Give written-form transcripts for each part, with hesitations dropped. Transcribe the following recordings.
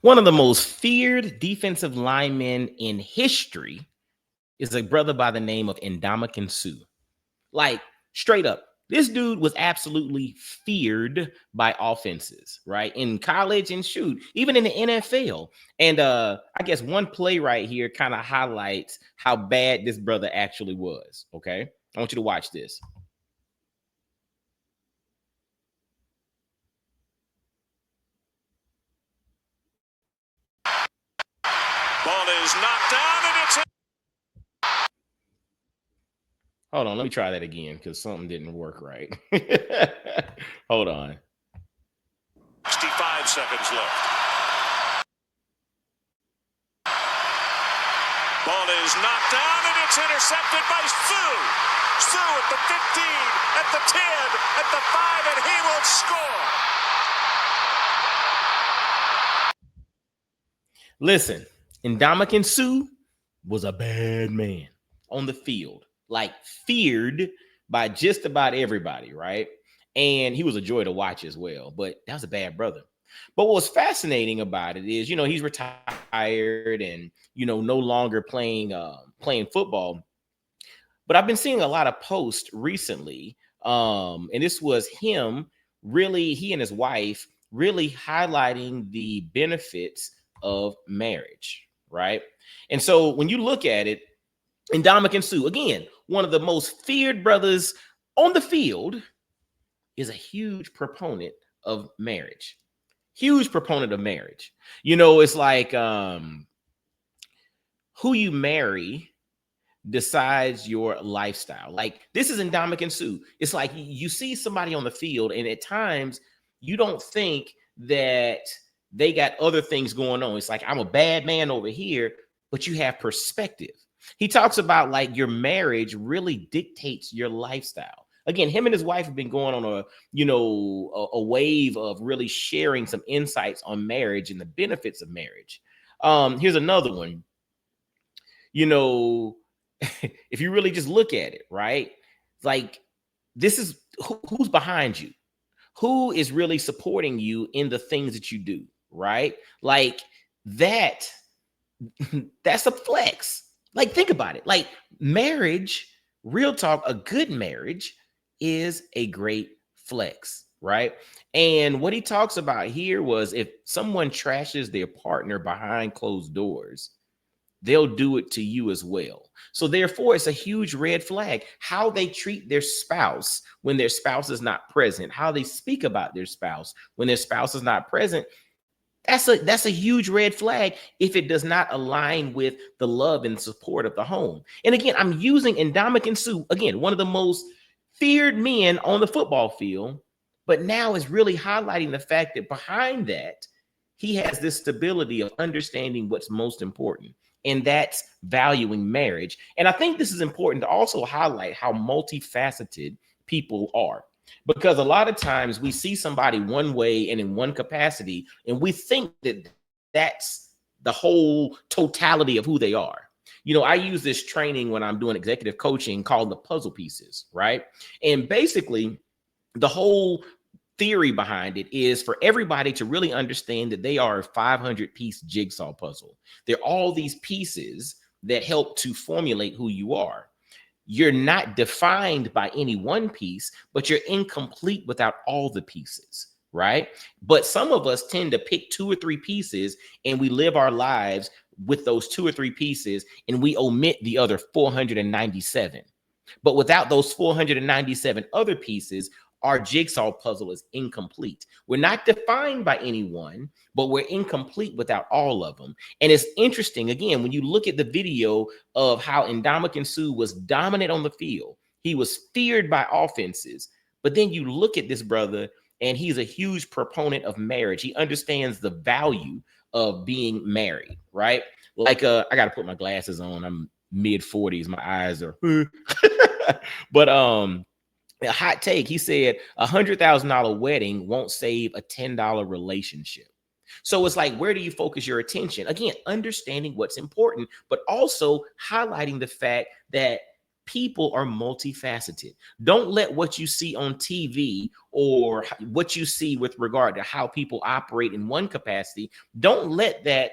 One of the most feared defensive linemen in history is a brother by the name of Ndamukong Suh. Like, straight up, this dude was absolutely feared by offenses, right? In college and shoot, even in the NFL. And I guess one play right here kind of highlights how bad this brother actually was, okay? I want you to watch this. Ball is knocked down and it's... Hold on, let me try that again because something didn't work right. Hold on. 65 seconds left. Ball is knocked down and it's intercepted by Suh. Suh at the 15, at the 10, at the 5, and he will score. Listen, Ndamukong Suh was a bad man on the field, like feared by just about everybody, right? And he was a joy to watch as well, but that was a bad brother. But what's fascinating about it is, he's retired and, no longer playing football. But I've been seeing a lot of posts recently. And this was he and his wife really highlighting the benefits of marriage, right? And so when you look at it, Ndamukong Suh, again, one of the most feared brothers on the field, is a huge proponent of marriage. Huge proponent of marriage. It's like who you marry decides your lifestyle. Like, this is Ndamukong Suh. It's like you see somebody on the field, and at times you don't think that they got other things going on. It's like, I'm a bad man over here, but you have perspective. He talks about like your marriage really dictates your lifestyle. Again, him and his wife have been going on a wave of really sharing some insights on marriage and the benefits of marriage. Here's another one. If you really just look at it, right? Like, this is who's behind you, who is really supporting you in the things that you do, right? Like that's a flex. Like, think about it. Like, marriage, real talk, a good marriage is a great flex, right? And what he talks about here was, if someone trashes their partner behind closed doors, they'll do it to you as well. So therefore, it's a huge red flag how they treat their spouse when their spouse is not present, how they speak about their spouse when their spouse is not present. That's a huge red flag if it does not align with the love and support of the home. And again, I'm using Ndamukong Suh, again, one of the most feared men on the football field, but now is really highlighting the fact that behind that, he has this stability of understanding what's most important, and that's valuing marriage. And I think this is important to also highlight how multifaceted people are. Because a lot of times we see somebody one way and in one capacity, and we think that that's the whole totality of who they are. I use this training when I'm doing executive coaching called the puzzle pieces, right? And basically, the whole theory behind it is for everybody to really understand that they are a 500-piece jigsaw puzzle. They're all these pieces that help to formulate who you are. You're not defined by any one piece, but you're incomplete without all the pieces, right? But some of us tend to pick 2 or 3 pieces, and we live our lives with those 2 or 3 pieces, and we omit the other 497. But without those 497 other pieces, our jigsaw puzzle is incomplete. We're not defined by anyone, but we're incomplete without all of them. And it's interesting, again, when you look at the video of how Ndamukong Suh was dominant on the field, he was feared by offenses. But then you look at this brother, and he's a huge proponent of marriage. He understands the value of being married, right? Like, I got to put my glasses on. I'm mid-40s. My eyes are, but a hot take. He said $100,000 wedding won't save a $10 relationship. So it's like, where do you focus your attention? Again, understanding what's important, but also highlighting the fact that people are multifaceted. Don't let what you see on TV or what you see with regard to how people operate in one capacity, don't let that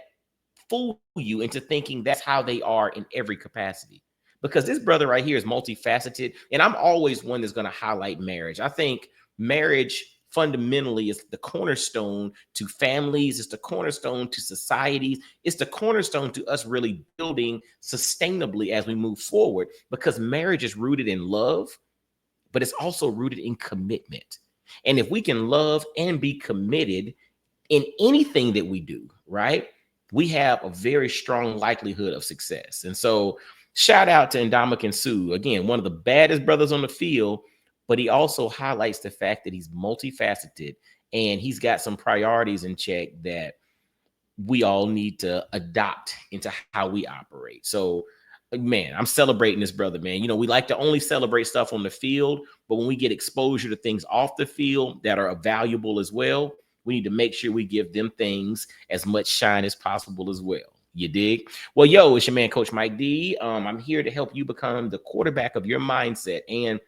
fool you into thinking that's how they are in every capacity. Because this brother right here is multifaceted. And I'm always one that's going to highlight marriage. I think marriage fundamentally is the cornerstone to families, it's the cornerstone to societies, it's the cornerstone to us really building sustainably as we move forward, because marriage is rooted in love, but it's also rooted in commitment. And if we can love and be committed in anything that we do, right, we have a very strong likelihood of success. And so shout out to Ndamukong Suh, again, one of the baddest brothers on the field, but he also highlights the fact that he's multifaceted and he's got some priorities in check that we all need to adopt into how we operate. So, man, I'm celebrating this brother, man. You know, we like to only celebrate stuff on the field, but when we get exposure to things off the field that are valuable as well, we need to make sure we give them things as much shine as possible as well. You dig? Well, yo, it's your man, Coach Mike D. I'm here to help you become the quarterback of your mindset. And,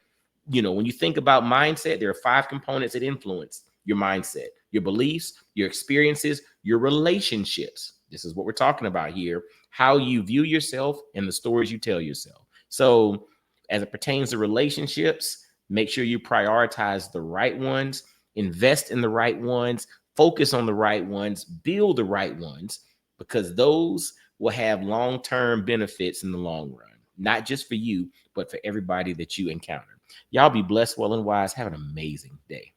you know, when you think about mindset, there are 5 components that influence your mindset: your beliefs, your experiences, your relationships. This is what we're talking about here: how you view yourself and the stories you tell yourself. So as it pertains to relationships, make sure you prioritize the right ones, invest in the right ones, focus on the right ones, build the right ones, because those will have long-term benefits in the long run, not just for you, but for everybody that you encounter. Y'all be blessed, well, and wise. Have an amazing day.